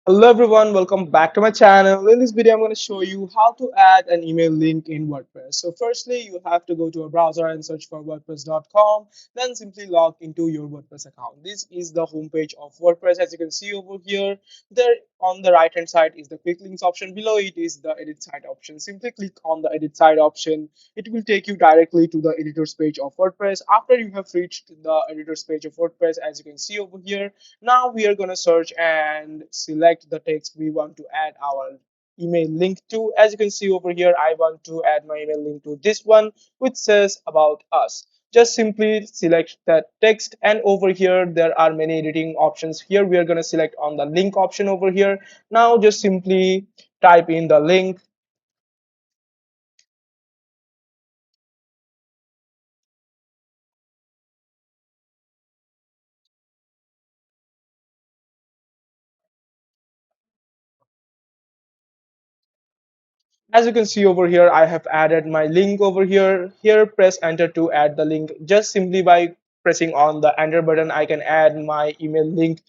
Hello everyone, welcome back to my channel. In this video, I'm going to show you how to add an email link in WordPress. So firstly, you have to go to a browser and search for wordpress.com. Then simply log into your WordPress account. This is the homepage of WordPress. As you can see over here, there on the right hand side is the quick links option. Below it is the edit site option. Simply click on the edit site option. It will take you directly to the editor's page of WordPress. After you have reached the editor's page of WordPress, as you can see over here, now we are going to search and select the text we want to add our email link to. As you can see over here, I want to add my email link to this one, which says about us. Just simply select that text, and over here there are many editing options. Here we are going to select on the link option over here. Now just simply type in the link. As you can see over here, I have added my link over here. Here, press enter to add the link. Just simply by pressing on the enter button, I can add my email link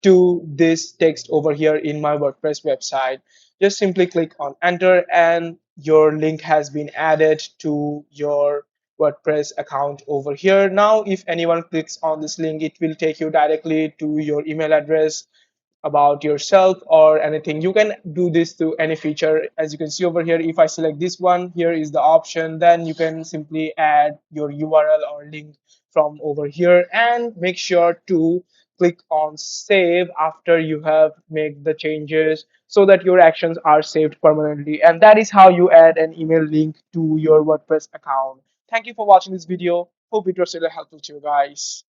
to this text over here in my WordPress website. Just simply click on enter and your link has been added to your WordPress account over here. Now, if anyone clicks on this link, it will take you directly to your email address about yourself or anything. You can do this to any feature. As you can see over here, if I select this one, here is the option. Then you can simply add your URL or link from over here, and make sure to click on save after you have made the changes so that your actions are saved permanently. And that is how you add an email link to your WordPress account. Thank you for watching this video. Hope it was really helpful to you guys.